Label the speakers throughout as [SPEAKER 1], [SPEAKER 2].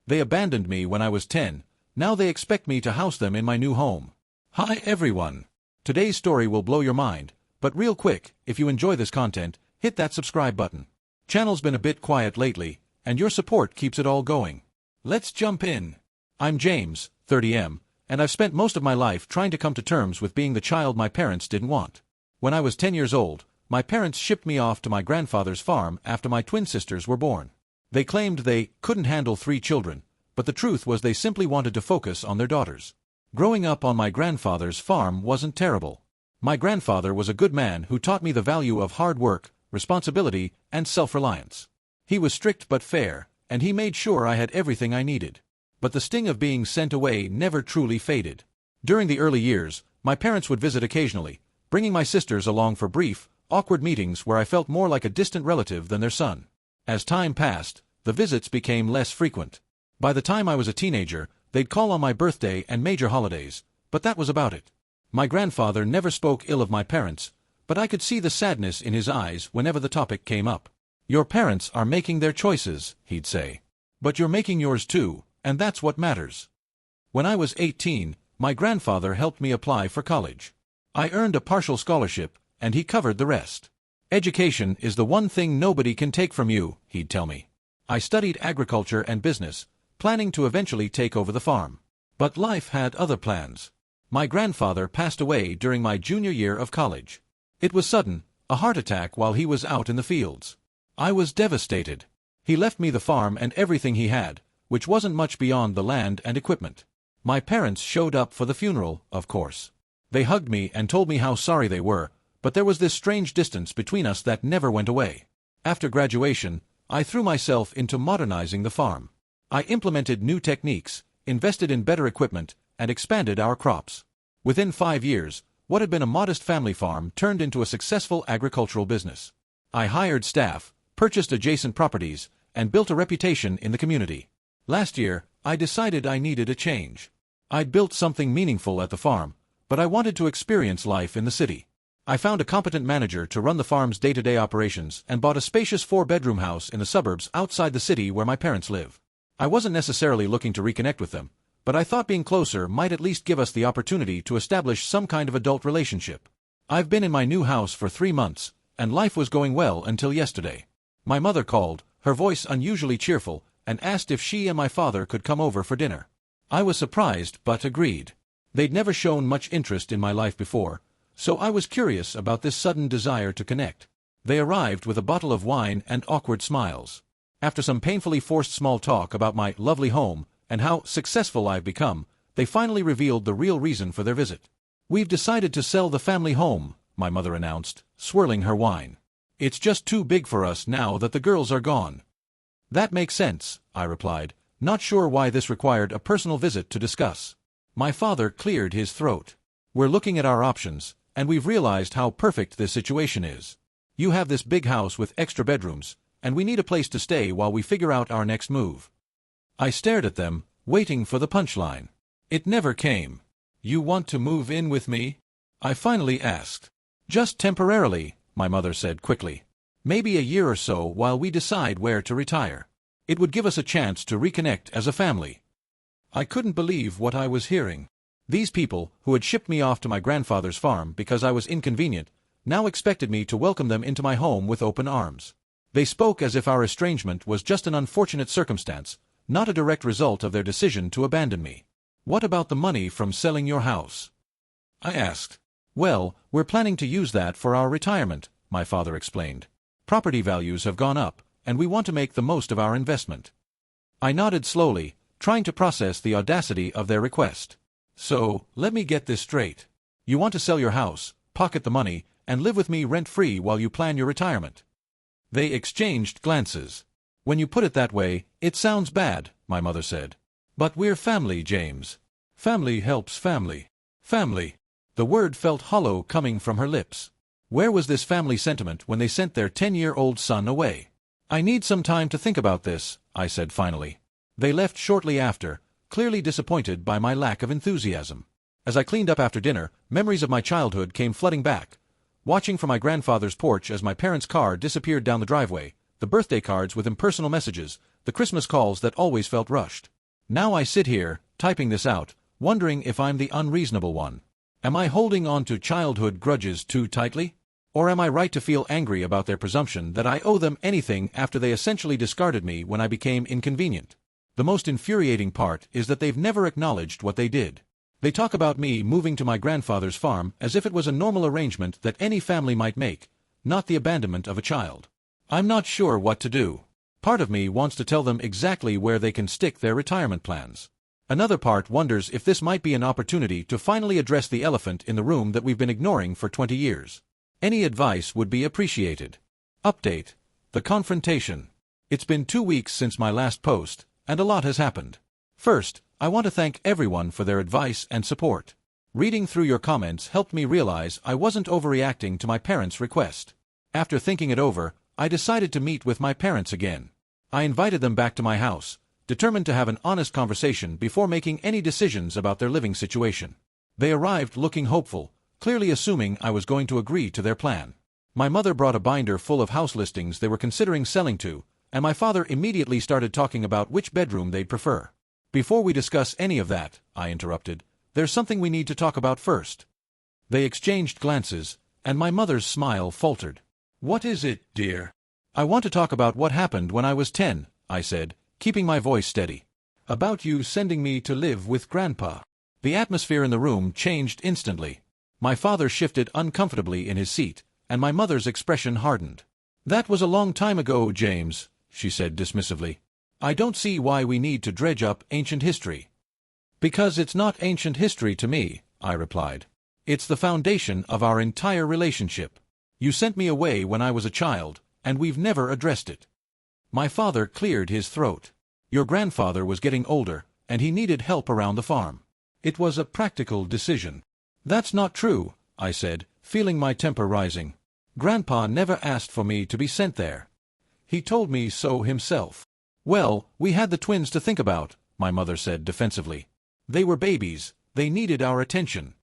[SPEAKER 1] They abandoned me when I was 10, now they expect me to house them in my new home. Hi everyone! Today's story will blow your mind, but real quick, if you enjoy this content, hit that subscribe button. Channel's been a bit quiet lately, and your support keeps it all going. Let's jump in. I'm James, 30M, and I've spent most of my life trying to come to terms with being the child my parents didn't want. When I was 10 years old, my parents shipped me off to my grandfather's farm after my twin sisters were born. They claimed they couldn't handle 3 children, but the truth was they simply wanted to focus on their daughters. Growing up on my grandfather's farm wasn't terrible. My grandfather was a good man who taught me the value of hard work, responsibility, and self-reliance. He was strict but fair, and he made sure I had everything I needed. But the sting of being sent away never truly faded. During the early years, my parents would visit occasionally, bringing my sisters along for brief, awkward meetings where I felt more like a distant relative than their son. As time passed, the visits became less frequent. By the time I was a teenager, they'd call on my birthday and major holidays, but that was about it. My grandfather never spoke ill of my parents, but I could see the sadness in his eyes whenever the topic came up. Your parents are making their choices, he'd say. But you're making yours too, and that's what matters. When I was 18, my grandfather helped me apply for college. I earned a partial scholarship, and he covered the rest. Education is the one thing nobody can take from you, he'd tell me. I studied agriculture and business, planning to eventually take over the farm. But life had other plans. My grandfather passed away during my junior year of college. It was sudden, a heart attack while he was out in the fields. I was devastated. He left me the farm and everything he had, which wasn't much beyond the land and equipment. My parents showed up for the funeral, of course. They hugged me and told me how sorry they were, but there was this strange distance between us that never went away. After graduation, I threw myself into modernizing the farm. I implemented new techniques, invested in better equipment, and expanded our crops. Within 5 years, what had been a modest family farm turned into a successful agricultural business. I hired staff, purchased adjacent properties, and built a reputation in the community. Last year, I decided I needed a change. I'd built something meaningful at the farm, but I wanted to experience life in the city. I found a competent manager to run the farm's day-to-day operations and bought a spacious 4-bedroom house in the suburbs outside the city where my parents live. I wasn't necessarily looking to reconnect with them, but I thought being closer might at least give us the opportunity to establish some kind of adult relationship. I've been in my new house for 3 months, and life was going well until yesterday. My mother called, her voice unusually cheerful, and asked if she and my father could come over for dinner. I was surprised but agreed. They'd never shown much interest in my life before, so I was curious about this sudden desire to connect. They arrived with a bottle of wine and awkward smiles. After some painfully forced small talk about my lovely home and how successful I've become, they finally revealed the real reason for their visit. "We've decided to sell the family home," my mother announced, swirling her wine. "It's just too big for us now that the girls are gone." "That makes sense," I replied, not sure why this required a personal visit to discuss. My father cleared his throat. "We're looking at our options, and we've realized how perfect this situation is. You have this big house with extra bedrooms, and we need a place to stay while we figure out our next move." I stared at them, waiting for the punchline. It never came. "You want to move in with me?" I finally asked. "Just temporarily," my mother said quickly. "Maybe a year or so while we decide where to retire. It would give us a chance to reconnect as a family." I couldn't believe what I was hearing. These people, who had shipped me off to my grandfather's farm because I was inconvenient, now expected me to welcome them into my home with open arms. They spoke as if our estrangement was just an unfortunate circumstance, not a direct result of their decision to abandon me. "What about the money from selling your house?" I asked. "Well, we're planning to use that for our retirement," my father explained. "Property values have gone up, and we want to make the most of our investment." I nodded slowly, trying to process the audacity of their request. "So, let me get this straight. You want to sell your house, pocket the money, and live with me rent-free while you plan your retirement?" They exchanged glances. "When you put it that way, it sounds bad," my mother said. "But we're family, James. Family helps family." Family. The word felt hollow coming from her lips. Where was this family sentiment when they sent their 10-year-old son away? "I need some time to think about this," I said finally. They left shortly after, clearly disappointed by my lack of enthusiasm. As I cleaned up after dinner, memories of my childhood came flooding back. Watching from my grandfather's porch as my parents' car disappeared down the driveway, the birthday cards with impersonal messages, the Christmas calls that always felt rushed. Now I sit here, typing this out, wondering if I'm the unreasonable one. Am I holding on to childhood grudges too tightly? Or am I right to feel angry about their presumption that I owe them anything after they essentially discarded me when I became inconvenient? The most infuriating part is that they've never acknowledged what they did. They talk about me moving to my grandfather's farm as if it was a normal arrangement that any family might make, not the abandonment of a child. I'm not sure what to do. Part of me wants to tell them exactly where they can stick their retirement plans. Another part wonders if this might be an opportunity to finally address the elephant in the room that we've been ignoring for 20 years. Any advice would be appreciated. Update: the confrontation. It's been 2 weeks since my last post, and a lot has happened. First, I want to thank everyone for their advice and support. Reading through your comments helped me realize I wasn't overreacting to my parents' request. After thinking it over, I decided to meet with my parents again. I invited them back to my house, determined to have an honest conversation before making any decisions about their living situation. They arrived looking hopeful, clearly assuming I was going to agree to their plan. My mother brought a binder full of house listings they were considering selling to, and my father immediately started talking about which bedroom they'd prefer. Before we discuss any of that, I interrupted, there's something we need to talk about first. They exchanged glances, and my mother's smile faltered. What is it, dear? I want to talk about what happened when I was 10, I said, keeping my voice steady. About you sending me to live with Grandpa. The atmosphere in the room changed instantly. My father shifted uncomfortably in his seat, and my mother's expression hardened. That was a long time ago, James, she said dismissively. I don't see why we need to dredge up ancient history. Because it's not ancient history to me, I replied. It's the foundation of our entire relationship. You sent me away when I was a child, and we've never addressed it. My father cleared his throat. Your grandfather was getting older, and he needed help around the farm. It was a practical decision. That's not true, I said, feeling my temper rising. Grandpa never asked for me to be sent there. He told me so himself. Well, we had the twins to think about, my mother said defensively. They were babies, they needed our attention.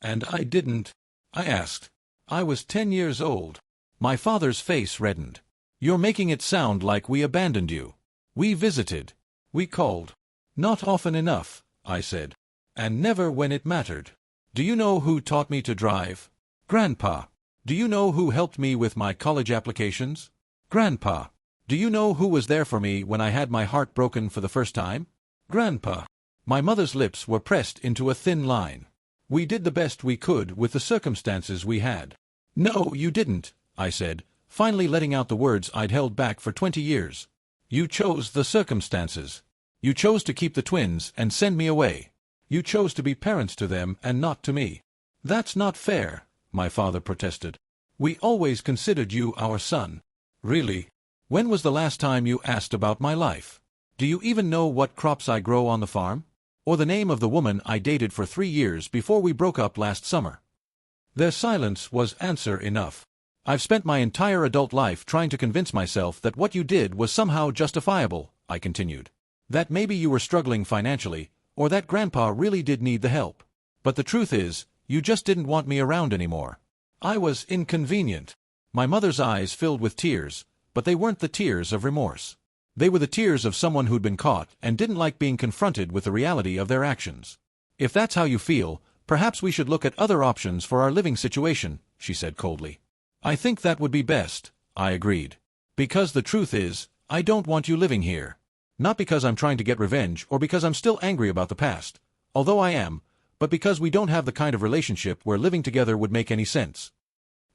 [SPEAKER 1] And I didn't? I asked. I was 10 years old. My father's face reddened. You're making it sound like we abandoned you. We visited. We called. Not often enough, I said. And never when it mattered. Do you know who taught me to drive? Grandpa. Do you know who helped me with my college applications? Grandpa. Do you know who was there for me when I had my heart broken for the first time? Grandpa. My mother's lips were pressed into a thin line. We did the best we could with the circumstances we had. No, you didn't, I said, finally letting out the words I'd held back for 20 years. You chose the circumstances. You chose to keep the twins and send me away. You chose to be parents to them and not to me. That's not fair, my father protested. We always considered you our son. Really? When was the last time you asked about my life? Do you even know what crops I grow on the farm? Or the name of the woman I dated for 3 years before we broke up last summer? Their silence was answer enough. I've spent my entire adult life trying to convince myself that what you did was somehow justifiable, I continued. That maybe you were struggling financially, or that Grandpa really did need the help. But the truth is, you just didn't want me around anymore. I was inconvenient. My mother's eyes filled with tears, but they weren't the tears of remorse. They were the tears of someone who'd been caught and didn't like being confronted with the reality of their actions. If that's how you feel, perhaps we should look at other options for our living situation, she said coldly. I think that would be best, I agreed. Because the truth is, I don't want you living here. Not because I'm trying to get revenge or because I'm still angry about the past, although I am, but because we don't have the kind of relationship where living together would make any sense.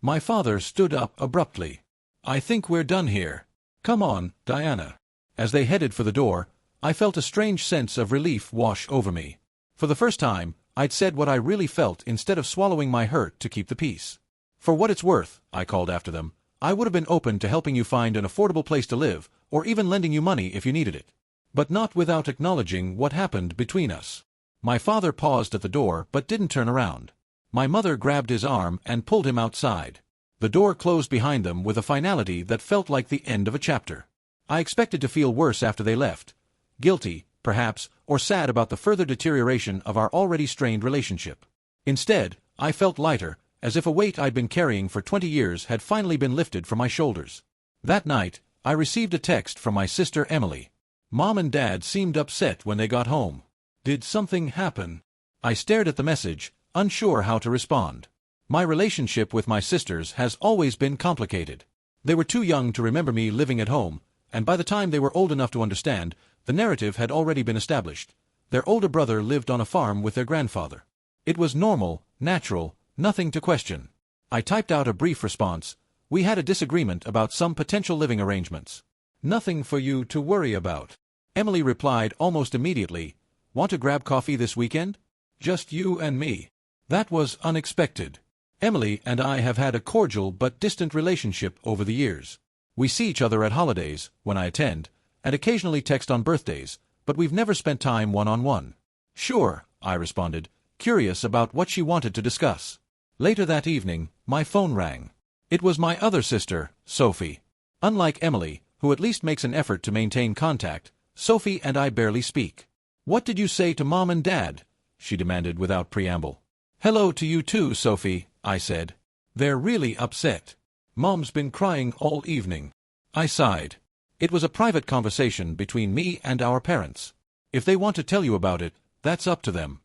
[SPEAKER 1] My father stood up abruptly. I think we're done here. Come on, Diana. As they headed for the door, I felt a strange sense of relief wash over me. For the first time, I'd said what I really felt instead of swallowing my hurt to keep the peace. For what it's worth, I called after them, I would have been open to helping you find an affordable place to live, or even lending you money if you needed it. But not without acknowledging what happened between us. My father paused at the door but didn't turn around. My mother grabbed his arm and pulled him outside. The door closed behind them with a finality that felt like the end of a chapter. I expected to feel worse after they left. Guilty, perhaps, or sad about the further deterioration of our already strained relationship. Instead, I felt lighter, as if a weight I'd been carrying for 20 years had finally been lifted from my shoulders. That night, I received a text from my sister Emily. Mom and Dad seemed upset when they got home. Did something happen? I stared at the message, unsure how to respond. My relationship with my sisters has always been complicated. They were too young to remember me living at home, and by the time they were old enough to understand, the narrative had already been established. Their older brother lived on a farm with their grandfather. It was normal, natural, nothing to question. I typed out a brief response. We had a disagreement about some potential living arrangements. Nothing for you to worry about. Emily replied almost immediately, "Want to grab coffee this weekend? Just you and me." That was unexpected. Emily and I have had a cordial but distant relationship over the years. We see each other at holidays, when I attend, and occasionally text on birthdays, but we've never spent time one-on-one. "Sure," I responded, curious about what she wanted to discuss. Later that evening, my phone rang. It was my other sister, Sophie. Unlike Emily, who at least makes an effort to maintain contact, Sophie and I barely speak. "What did you say to Mom and Dad?" she demanded without preamble. "Hello to you too, Sophie," I said. "They're really upset. Mom's been crying all evening." I sighed. It was a private conversation between me and our parents. If they want to tell you about it, that's up to them.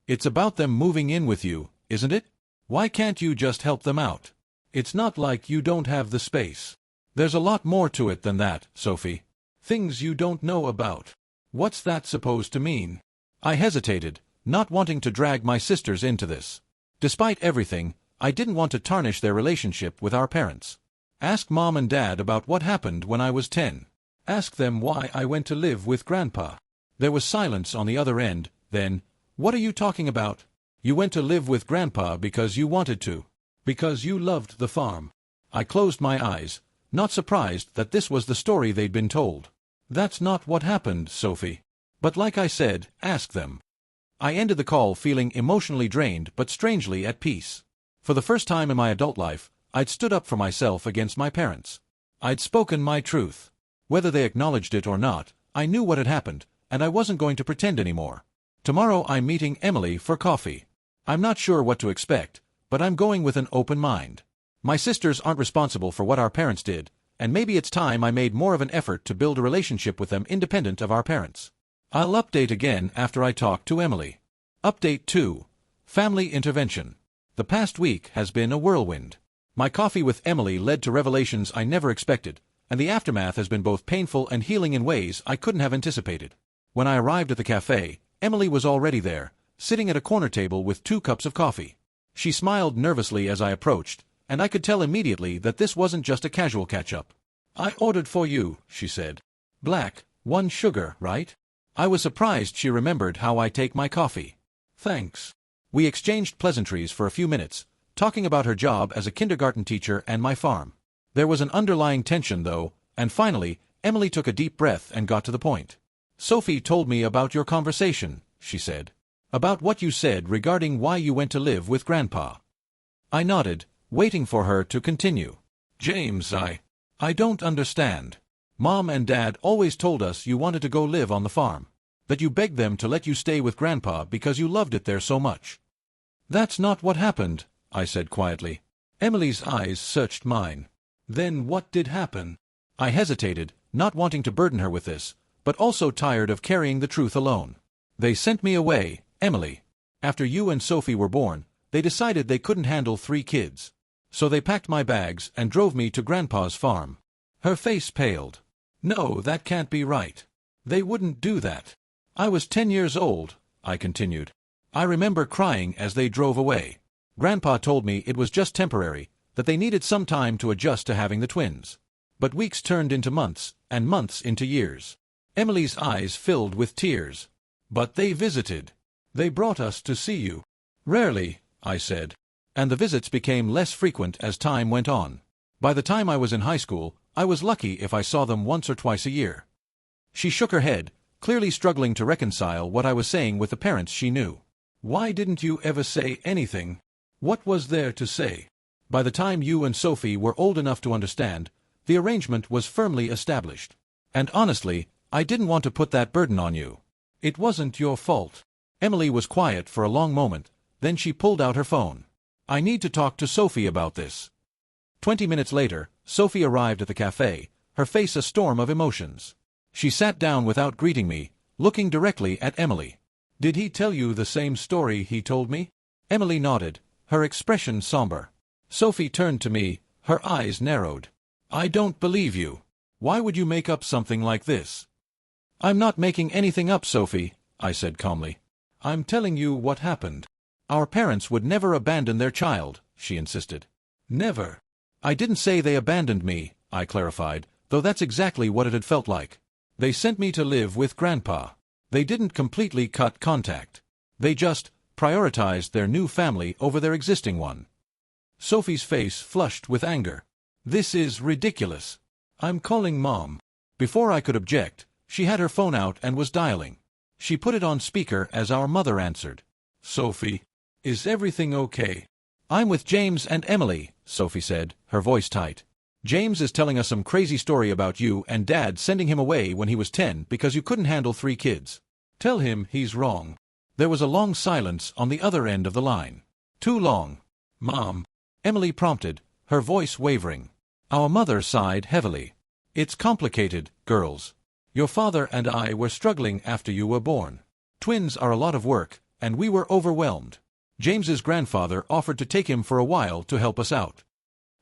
[SPEAKER 1] It's about them moving in with you, isn't it? Why can't you just help them out? It's not like you don't have the space. There's a lot more to it than that, Sophie. Things you don't know about. What's that supposed to mean? I hesitated, not wanting to drag my sisters into this. Despite everything, I didn't want to tarnish their relationship with our parents. Ask Mom and Dad about what happened when I was 10. Ask them why I went to live with Grandpa. There was silence on the other end, then, "What are you talking about? You went to live with Grandpa because you wanted to. Because you loved the farm." I closed my eyes, not surprised that this was the story they'd been told. "That's not what happened, Sophie. But like I said, ask them." I ended the call feeling emotionally drained but strangely at peace. For the first time in my adult life, I'd stood up for myself against my parents. I'd spoken my truth. Whether they acknowledged it or not, I knew what had happened, and I wasn't going to pretend anymore. Tomorrow I'm meeting Emily for coffee. I'm not sure what to expect, but I'm going with an open mind. My sisters aren't responsible for what our parents did, and maybe it's time I made more of an effort to build a relationship with them independent of our parents. I'll update again after I talk to Emily. Update 2. Family Intervention. The past week has been a whirlwind. My coffee with Emily led to revelations I never expected, and the aftermath has been both painful and healing in ways I couldn't have anticipated. When I arrived at the cafe, Emily was already there, sitting at a corner table with 2 cups of coffee. She smiled nervously as I approached, and I could tell immediately that this wasn't just a casual catch-up. "I ordered for you," she said. "Black, 1 sugar, right?" I was surprised she remembered how I take my coffee. "Thanks." We exchanged pleasantries for a few minutes, talking about her job as a kindergarten teacher and my farm. There was an underlying tension, though, and finally, Emily took a deep breath and got to the point. "Sophie told me about your conversation," she said. "About what you said regarding why you went to live with Grandpa." I nodded, waiting for her to continue. "James, I don't understand. Mom and Dad always told us you wanted to go live on the farm. That you begged them to let you stay with Grandpa because you loved it there so much." "That's not what happened," I said quietly. Emily's eyes searched mine. "Then what did happen?" I hesitated, not wanting to burden her with this, but also tired of carrying the truth alone. "They sent me away, Emily. After you and Sophie were born, they decided they couldn't handle 3 kids. So they packed my bags and drove me to Grandpa's farm." Her face paled. "No, that can't be right. They wouldn't do that." "I was 10 years old," I continued. "I remember crying as they drove away. Grandpa told me it was just temporary, that they needed some time to adjust to having the twins. But weeks turned into months, and months into years." Emily's eyes filled with tears. "But they visited. They brought us to see you." "Rarely," I said. "And the visits became less frequent as time went on. By the time I was in high school, I was lucky if I saw them once or twice a year." She shook her head, clearly struggling to reconcile what I was saying with the parents she knew. "Why didn't you ever say anything? What was there to say? By the time you and Sophie were old enough to understand, the arrangement was firmly established. And honestly, I didn't want to put that burden on you. It wasn't your fault." Emily was quiet for a long moment, then she pulled out her phone. "I need to talk to Sophie about this." 20 minutes later, Sophie arrived at the cafe, her face a storm of emotions. She sat down without greeting me, looking directly at Emily. "Did he tell you the same story he told me?" Emily nodded, her expression somber. Sophie turned to me, her eyes narrowed. "I don't believe you. Why would you make up something like this?" "I'm not making anything up, Sophie," I said calmly. "I'm telling you what happened. Our parents would never abandon their child," she insisted. "Never." "I didn't say they abandoned me," I clarified, though that's exactly what it had felt like. "They sent me to live with Grandpa. They didn't completely cut contact. They just prioritized their new family over their existing one." Sophie's face flushed with anger. "This is ridiculous. I'm calling Mom." Before I could object, she had her phone out and was dialing. She put it on speaker as our mother answered. "Sophie, is everything okay?" "I'm with James and Emily," Sophie said, her voice tight. "James is telling us some crazy story about you and Dad sending him away when he was 10 because you couldn't handle 3 kids. Tell him he's wrong." There was a long silence on the other end of the line. "Too long." "Mom," Emily prompted, her voice wavering. Our mother sighed heavily. "It's complicated, girls. Your father and I were struggling after you were born. Twins are a lot of work, and we were overwhelmed. James's grandfather offered to take him for a while to help us out."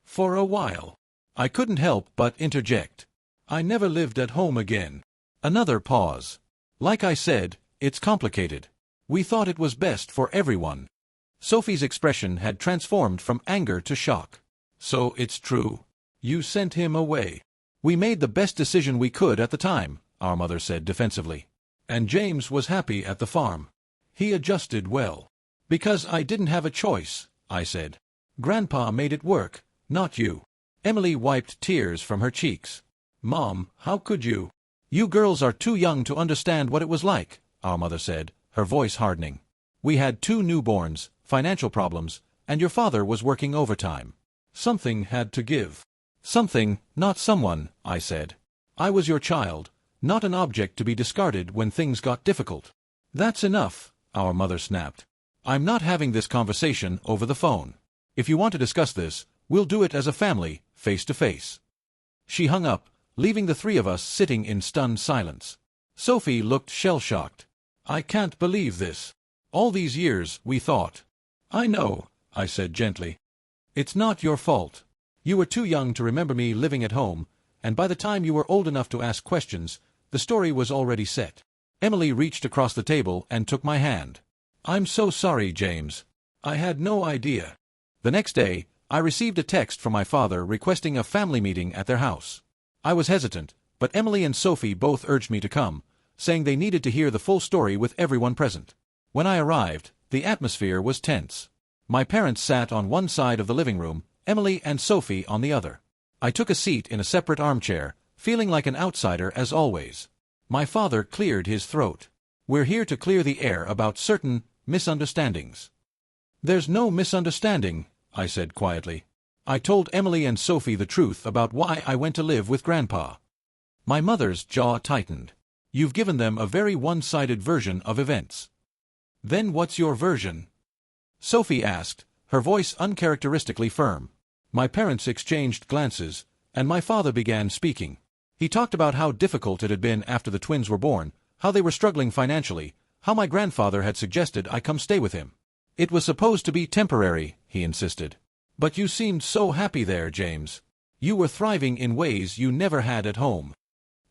[SPEAKER 1] "For a while." I couldn't help but interject. "I never lived at home again." Another pause. "Like I said, it's complicated. We thought it was best for everyone." Sophie's expression had transformed from anger to shock. "So it's true. You sent him away." "We made the best decision we could at the time," our mother said defensively. "And James was happy at the farm. He adjusted well." "Because I didn't have a choice," I said. "Grandpa made it work, not you." Emily wiped tears from her cheeks. "Mom, how could you?" "You girls are too young to understand what it was like," our mother said, her voice hardening. "We had 2 newborns, financial problems, and your father was working overtime. Something had to give." "Something, not someone," I said. "I was your child, not an object to be discarded when things got difficult." "That's enough," our mother snapped. "I'm not having this conversation over the phone. If you want to discuss this, we'll do it as a family, face to face." She hung up, leaving the 3 of us sitting in stunned silence. Sophie looked shell-shocked. "I can't believe this. All these years, we thought." "I know," I said gently. "It's not your fault. You were too young to remember me living at home, and by the time you were old enough to ask questions, the story was already set." Emily reached across the table and took my hand. "I'm so sorry, James. I had no idea." The next day, I received a text from my father requesting a family meeting at their house. I was hesitant, but Emily and Sophie both urged me to come, saying they needed to hear the full story with everyone present. When I arrived, the atmosphere was tense. My parents sat on one side of the living room, Emily and Sophie on the other. I took a seat in a separate armchair, feeling like an outsider as always. My father cleared his throat. "We're here to clear the air about certain misunderstandings." "There's no misunderstanding," I said quietly. "I told Emily and Sophie the truth about why I went to live with Grandpa." My mother's jaw tightened. "You've given them a very one-sided version of events." "Then what's your version?" Sophie asked, her voice uncharacteristically firm. My parents exchanged glances, and my father began speaking. He talked about how difficult it had been after the twins were born, how they were struggling financially, how my grandfather had suggested I come stay with him. "It was supposed to be temporary," he insisted. "But you seemed so happy there, James. You were thriving in ways you never had at home."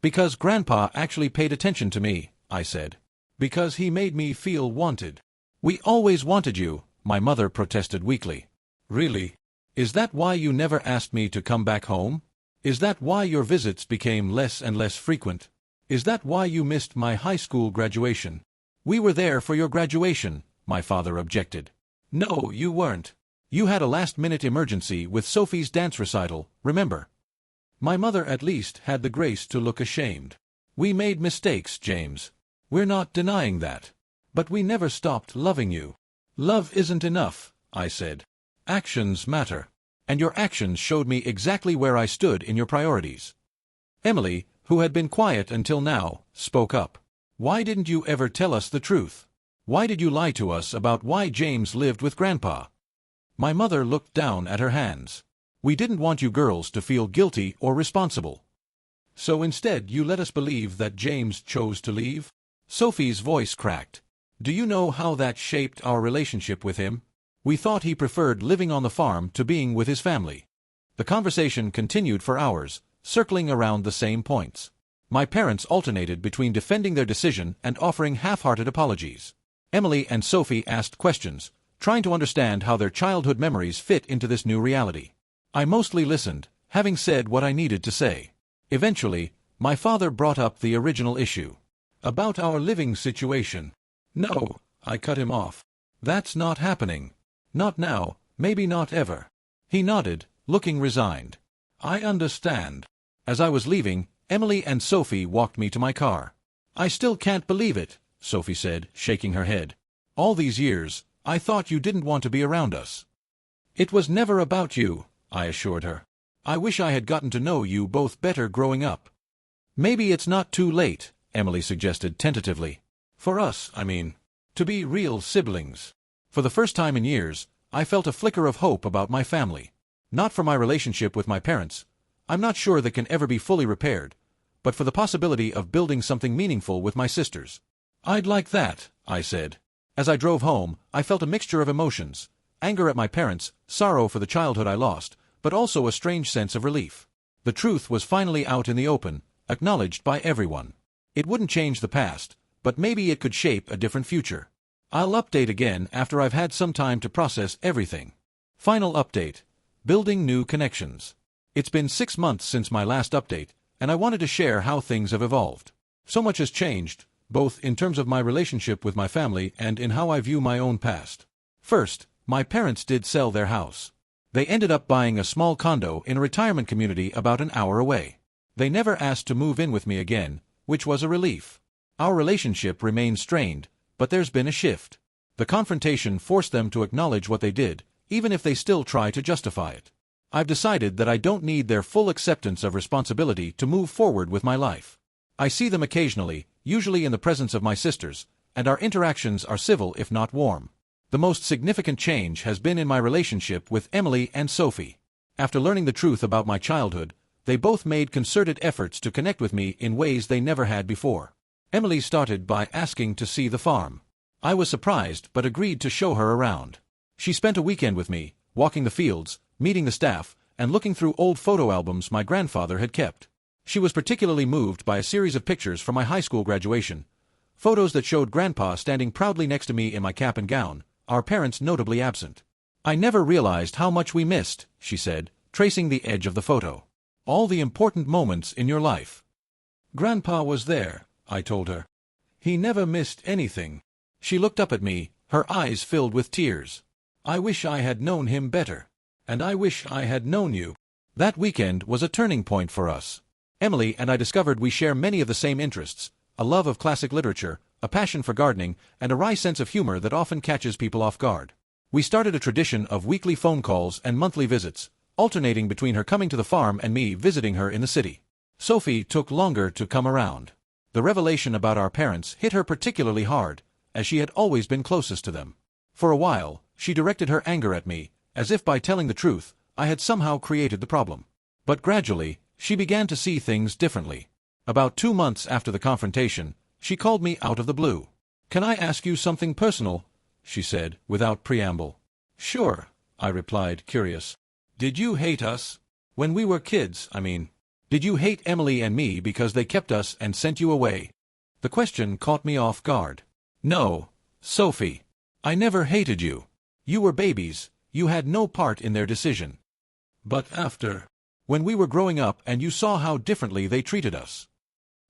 [SPEAKER 1] "Because Grandpa actually paid attention to me," I said. "Because he made me feel wanted." "We always wanted you," my mother protested weakly. "Really? Is that why you never asked me to come back home? Is that why your visits became less and less frequent? Is that why you missed my high school graduation?" "We were there for your graduation," my father objected. "No, you weren't. You had a last-minute emergency with Sophie's dance recital, remember?" My mother at least had the grace to look ashamed. "We made mistakes, James. We're not denying that. But we never stopped loving you." "Love isn't enough," I said. "Actions matter. And your actions showed me exactly where I stood in your priorities." Emily, who had been quiet until now, spoke up. "Why didn't you ever tell us the truth? Why did you lie to us about why James lived with Grandpa?" My mother looked down at her hands. "We didn't want you girls to feel guilty or responsible." So instead you let us believe that James chose to leave? Sophie's voice cracked. Do you know how that shaped our relationship with him? We thought he preferred living on the farm to being with his family. The conversation continued for hours, circling around the same points. My parents alternated between defending their decision and offering half-hearted apologies. Emily and Sophie asked questions, trying to understand how their childhood memories fit into this new reality. I mostly listened, having said what I needed to say. Eventually, my father brought up the original issue. About our living situation. No, I cut him off. That's not happening. Not now, maybe not ever. He nodded, looking resigned. I understand. As I was leaving, Emily and Sophie walked me to my car. I still can't believe it, Sophie said, shaking her head. All these years, I thought you didn't want to be around us. It was never about you, I assured her. I wish I had gotten to know you both better growing up. Maybe it's not too late, Emily suggested tentatively. For us, I mean. To be real siblings. For the first time in years, I felt a flicker of hope about my family. Not for my relationship with my parents. I'm not sure that can ever be fully repaired, but for the possibility of building something meaningful with my sisters. I'd like that, I said. As I drove home, I felt a mixture of emotions. Anger at my parents, sorrow for the childhood I lost, but also a strange sense of relief. The truth was finally out in the open, acknowledged by everyone. It wouldn't change the past, but maybe it could shape a different future. I'll update again after I've had some time to process everything. Final update. Building new connections. It's been 6 months since my last update, and I wanted to share how things have evolved. So much has changed, both in terms of my relationship with my family and in how I view my own past. First, my parents did sell their house. They ended up buying a small condo in a retirement community about an hour away. They never asked to move in with me again, which was a relief. Our relationship remained strained, but there's been a shift. The confrontation forced them to acknowledge what they did, even if they still try to justify it. I've decided that I don't need their full acceptance of responsibility to move forward with my life. I see them occasionally, usually in the presence of my sisters, and our interactions are civil if not warm. The most significant change has been in my relationship with Emily and Sophie. After learning the truth about my childhood, they both made concerted efforts to connect with me in ways they never had before. Emily started by asking to see the farm. I was surprised but agreed to show her around. She spent a weekend with me, walking the fields, meeting the staff, and looking through old photo albums my grandfather had kept. She was particularly moved by a series of pictures from my high school graduation, photos that showed Grandpa standing proudly next to me in my cap and gown, our parents notably absent. I never realized how much we missed, she said, tracing the edge of the photo. All the important moments in your life. Grandpa was there, I told her. He never missed anything. She looked up at me, her eyes filled with tears. I wish I had known him better. And I wish I had known you. That weekend was a turning point for us. Emily and I discovered we share many of the same interests, a love of classic literature, a passion for gardening, and a wry sense of humor that often catches people off guard. We started a tradition of weekly phone calls and monthly visits, alternating between her coming to the farm and me visiting her in the city. Sophie took longer to come around. The revelation about our parents hit her particularly hard, as she had always been closest to them. For a while, she directed her anger at me, as if by telling the truth, I had somehow created the problem. But gradually, she began to see things differently. About 2 months after the confrontation, she called me out of the blue. "Can I ask you something personal?" she said, without preamble. "Sure," I replied, curious. "Did you hate us? When we were kids, I mean. Did you hate Emily and me because they kept us and sent you away?" The question caught me off guard. "No, Sophie. I never hated you. You were babies, you had no part in their decision. But after, when we were growing up and you saw how differently they treated us."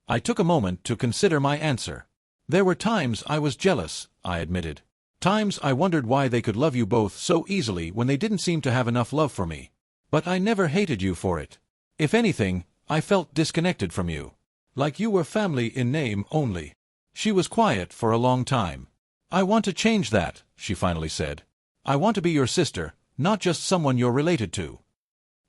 [SPEAKER 1] I took a moment to consider my answer. "There were times I was jealous," I admitted. "Times I wondered why they could love you both so easily when they didn't seem to have enough love for me. But I never hated you for it. If anything, I felt disconnected from you. Like you were family in name only." She was quiet for a long time. "I want to change that," she finally said. "I want to be your sister, not just someone you're related to."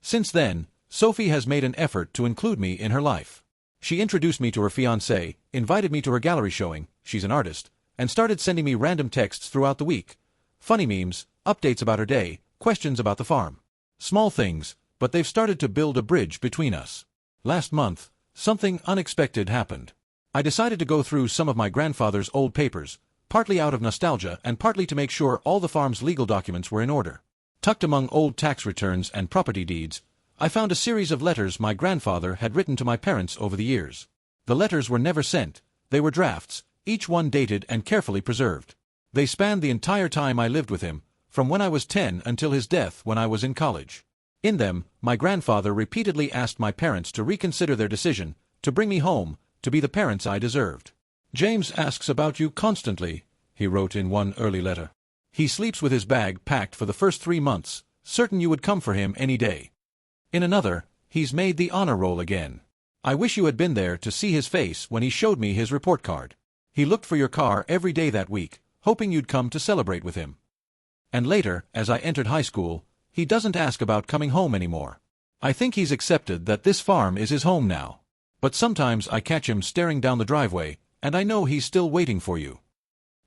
[SPEAKER 1] Since then, Sophie has made an effort to include me in her life. She introduced me to her fiancé, invited me to her gallery showing, she's an artist, and started sending me random texts throughout the week. Funny memes, updates about her day, questions about the farm. Small things, but they've started to build a bridge between us. Last month, something unexpected happened. I decided to go through some of my grandfather's old papers, partly out of nostalgia and partly to make sure all the farm's legal documents were in order. Tucked among old tax returns and property deeds, I found a series of letters my grandfather had written to my parents over the years. The letters were never sent, they were drafts, each one dated and carefully preserved. They spanned the entire time I lived with him, from when I was 10 until his death when I was in college. In them, my grandfather repeatedly asked my parents to reconsider their decision, to bring me home, to be the parents I deserved. "James asks about you constantly," he wrote in one early letter. "He sleeps with his bag packed for the first 3 months, certain you would come for him any day." In another, "He's made the honor roll again. I wish you had been there to see his face when he showed me his report card. He looked for your car every day that week, hoping you'd come to celebrate with him." And later, as I entered high school, "He doesn't ask about coming home anymore. I think he's accepted that this farm is his home now. But sometimes I catch him staring down the driveway, and I know he's still waiting for you."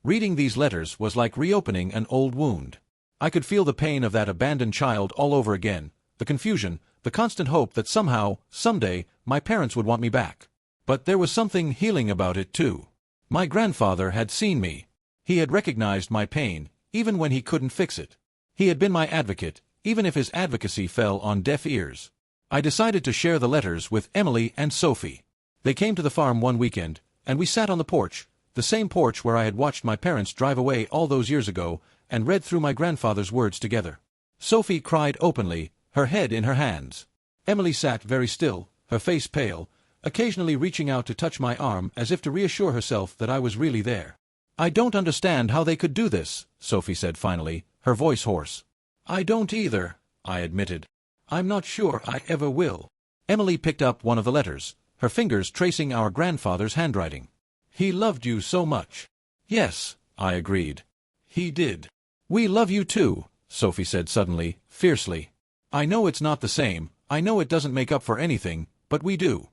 [SPEAKER 1] Reading these letters was like reopening an old wound. I could feel the pain of that abandoned child all over again, the confusion, the constant hope that somehow, someday, my parents would want me back. But there was something healing about it too. My grandfather had seen me. He had recognized my pain, even when he couldn't fix it. He had been my advocate, even if his advocacy fell on deaf ears. I decided to share the letters with Emily and Sophie. They came to the farm one weekend, and we sat on the porch, the same porch where I had watched my parents drive away all those years ago, and read through my grandfather's words together. Sophie cried openly, her head in her hands. Emily sat very still, her face pale, occasionally reaching out to touch my arm as if to reassure herself that I was really there. "I don't understand how they could do this," Sophie said finally, her voice hoarse. "I don't either," I admitted. "I'm not sure I ever will." Emily picked up one of the letters, her fingers tracing our grandfather's handwriting. "He loved you so much." "Yes," I agreed. "He did." "We love you too," Sophie said suddenly, fiercely. "I know it's not the same, I know it doesn't make up for anything, but we do."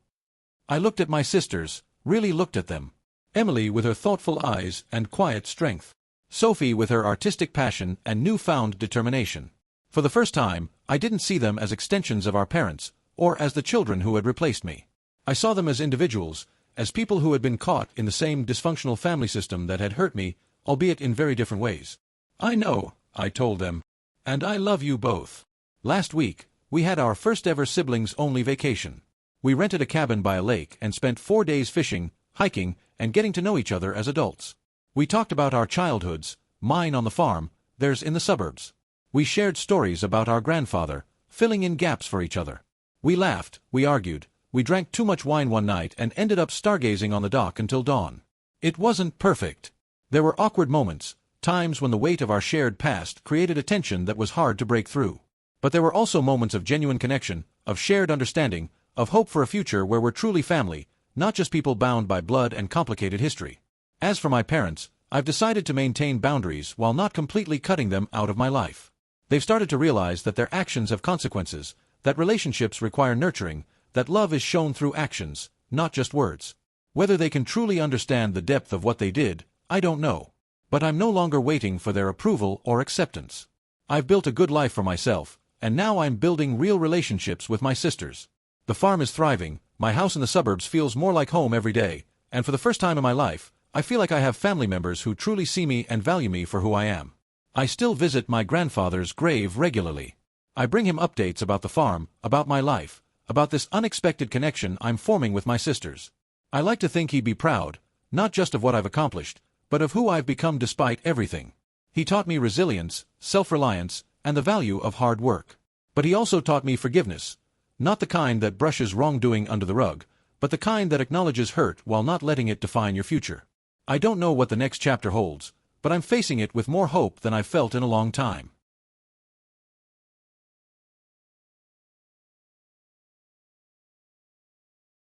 [SPEAKER 1] I looked at my sisters, really looked at them. Emily with her thoughtful eyes and quiet strength. Sophie with her artistic passion and newfound determination. For the first time, I didn't see them as extensions of our parents, or as the children who had replaced me. I saw them as individuals, as people who had been caught in the same dysfunctional family system that had hurt me, albeit in very different ways. "I know," I told them. "And I love you both." Last week, we had our first ever siblings-only vacation. We rented a cabin by a lake and spent 4 days fishing, hiking, and getting to know each other as adults. We talked about our childhoods, mine on the farm, theirs in the suburbs. We shared stories about our grandfather, filling in gaps for each other. We laughed, we argued, we drank too much wine one night and ended up stargazing on the dock until dawn. It wasn't perfect. There were awkward moments, times when the weight of our shared past created a tension that was hard to break through. But there were also moments of genuine connection, of shared understanding, of hope for a future where we're truly family, not just people bound by blood and complicated history. As for my parents, I've decided to maintain boundaries while not completely cutting them out of my life. They've started to realize that their actions have consequences, that relationships require nurturing, that love is shown through actions, not just words. Whether they can truly understand the depth of what they did, I don't know. But I'm no longer waiting for their approval or acceptance. I've built a good life for myself, and now I'm building real relationships with my sisters. The farm is thriving, my house in the suburbs feels more like home every day, and for the first time in my life, I feel like I have family members who truly see me and value me for who I am. I still visit my grandfather's grave regularly. I bring him updates about the farm, about my life, about this unexpected connection I'm forming with my sisters. I like to think he'd be proud, not just of what I've accomplished, but of who I've become despite everything. He taught me resilience, self-reliance, and the value of hard work. But he also taught me forgiveness, not the kind that brushes wrongdoing under the rug, but the kind that acknowledges hurt while not letting it define your future. I don't know what the next chapter holds, but I'm facing it with more hope than I've felt in a long time.